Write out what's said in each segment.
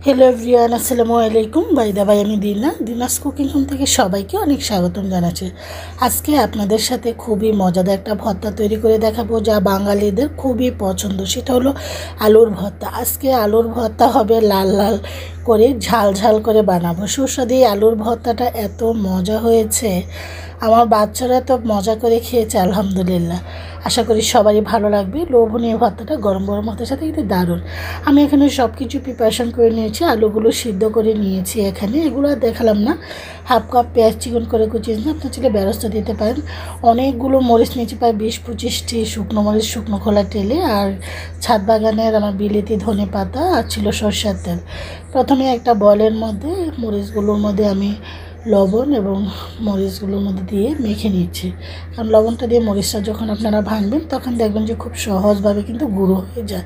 Hello everyone, আসসালামু আলাইকুম। ভাই আমি দিনাস কুকিং হোম থেকে সবাইকে অনেক স্বাগতম জানাচ্ছি। আজকে আপনাদের সাথে খুবই মজাদার একটা ভর্তা তৈরি করে দেখাবো, যা বাঙালিদের খুবই পছন্দ। সেটা হলো আলুর ভর্তা। আজকে আলুর ভর্তা হবে লাল লাল করে, ঝাল ঝাল করে বানাবো। সুস্বাদু এই আলুর ভর্তাটা এত মজা হয়েছে, আমার বাচ্চারা তো মজা করে খেয়েছে আলহামদুলিল্লাহ। আশা করি সবারই ভালো লাগবে। লোভনীয় ভর্তাটা গরম গরম ভাতের সাথে কিন্তু দারুণ। আমি এখানে সব কিছু প্রিপারেশন করে নিয়েছি। আলুগুলো সিদ্ধ করে নিয়েছি। এখানে এগুলো দেখালাম না। হাফ কাপ পেঁয়াজ চিকন করে কুচিয়ে নিয়ে আপনার ছেলে বেরস্তা দিতে পারেন। অনেকগুলো মরিচ নিয়েছি, প্রায় 20-25টি শুকনো মরিচ শুকনো খোলা তেলে, আর ছাদ বাগানের আমার বিলেতি ধনে পাতা আর ছিল সরষের তেল। প্রথমে একটা বলের মধ্যে মরিচগুলোর মধ্যে আমি লবণ এবং মরিচগুলোর মধ্যে দিয়ে মেখে নিচ্ছি। কারণ লবণটা দিয়ে মরিচটা যখন আপনারা ভাঙবেন তখন দেখবেন যে খুব সহজভাবে কিন্তু গুঁড়ো হয়ে যায়।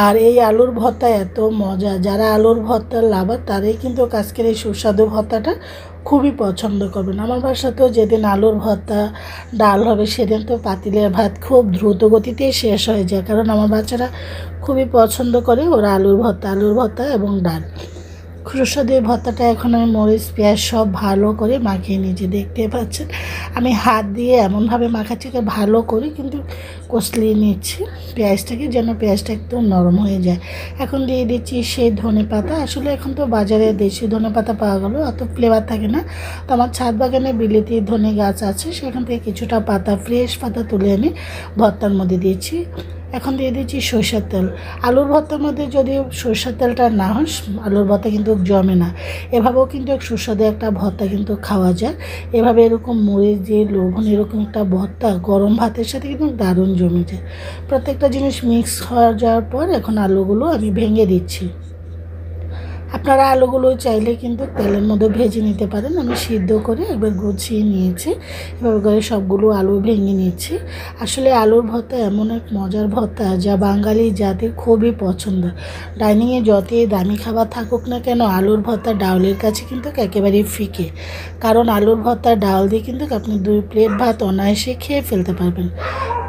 আর এই আলুর ভর্তা এত মজা, যারা আলুর ভর্তার লাভার তারাই কিন্তু আজকের এই সুস্বাদু ভর্তাটা খুবই পছন্দ করবেন। আমার বাসাতেও যেদিন আলুর ভর্তা ডাল হবে সেদিন তো পাতিলের ভাত খুব দ্রুত গতিতেই শেষ হয়ে যায়, কারণ আমার বাচ্চারা খুবই পছন্দ করে ওরা আলুর ভর্তা এবং ডাল। সুস্বাদু এই ভর্তাটা এখন আমি মরিচ পেঁয়াজ সব ভালো করে মাখিয়ে নিয়েছি। দেখতে পাচ্ছেন আমি হাত দিয়ে এমনভাবে মাখাচ্ছি ভালো করে কিন্তু কষলিয়ে নিচ্ছি পেঁয়াজটাকে, যেন পেঁয়াজটা একদম নরম হয়ে যায়। এখন দিয়ে দিচ্ছি সেই ধনে পাতা। আসলে এখন তো বাজারে দেশি ধনে পাতা পাওয়া গেলো, অত ফ্লেভার থাকে না। তো আমার ছাদ বাগানে বিলেতি ধনে গাছ আছে, সেখান থেকে কিছুটা পাতা ফ্রেশ পাতা তুলে এনে ভর্তার মধ্যে দিয়েছি। এখন দিয়ে দিচ্ছি সরষের তেল। আলুর ভর্তার মধ্যে যদি সরষের তেলটা না হয় আলুর ভর্তা কিন্তু জমে না। এভাবেও কিন্তু এক সুস্বাদু একটা ভর্তা কিন্তু খাওয়া যায়। এভাবে এরকম মরিচ দিয়ে লবণ এরকম একটা ভর্তা গরম ভাতের সাথে কিন্তু দারুণ জমে যায়। প্রত্যেকটা জিনিস মিক্স হয়ে যাওয়ার পর এখন আলুগুলো আমি ভেঙে দিচ্ছি। আপনারা আলুগুলো চাইলে কিন্তু তেলের মধ্যে ভেজে নিতে পারেন। আমি সিদ্ধ করে একবার গুছিয়ে নিয়েছি। এভাবে করে সবগুলো আলু ভেঙে নিচ্ছি। আসলে আলুর ভর্তা এমন এক মজার ভর্তা যা বাঙালি জাতির খুবই পছন্দ। ডাইনিংয়ে যতই দামি খাবার থাকুক না কেন, আলুর ভর্তা ডাউলের কাছে কিন্তু একেবারেই ফিকে। কারণ আলুর ভর্তা ডাল দিয়ে কিন্তু আপনি 2 প্লেট ভাত অনায়াসে খেয়ে ফেলতে পারবেন।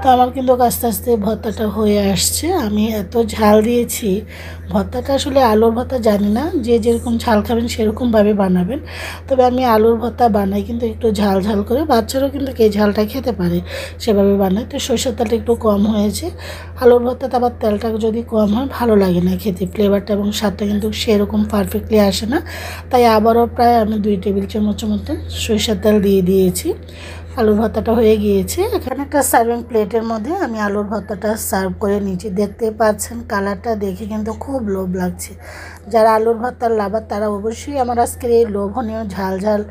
তো আমার কিন্তু আস্তে আস্তে ভর্তাটা হয়ে আসছে। আমি এত ঝাল দিয়েছি ভর্তাটা, আসলে আলুর ভর্তা জানি না যে যেরকম ঝাল খাবেন সেরকমভাবে বানাবেন। তবে আমি আলুর ভর্তা বানাই কিন্তু একটু ঝাল ঝাল করে, বাচ্চারাও কিন্তু এই ঝালটা খেতে পারে সেভাবে বানাই। তো সরষের তেলটা একটু কম হয়েছে। আলুর ভর্তাতে আবার তেলটা যদি কম হয় ভালো লাগে না খেতে, ফ্লেভারটা এবং স্বাদটা কিন্তু সেরকম পারফেক্টলি আসে না। তাই আবারও প্রায় আমি 2 টেবিল চামচের মতো সরষের তেল দিয়ে দিয়েছি। আলুর ভর্তাটা হয়ে গিয়েছে। এখানে একটা সার্ভিং প্লেটের মধ্যে আমি আলুর ভর্তাটা সার্ভ করে নিয়েছি। দেখতে পাচ্ছেন কালারটা দেখে কিন্তু খুব লোভ লাগছে। যারা আলুর ভর্তার লাভার তারা অবশ্যই আমার আজকের এই লোভনীয় ঝাল ঝাল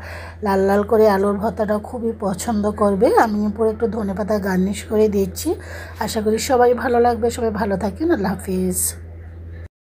লাল লাল করে আলুর ভর্তাটা খুবই পছন্দ করবে। আমি উপরে একটু ধনেপাতা গার্নিশ করে দিচ্ছি। আশা করি সবাই ভালো লাগবে। সবাই ভালো থাকেন। আল্লাহ হাফিজ।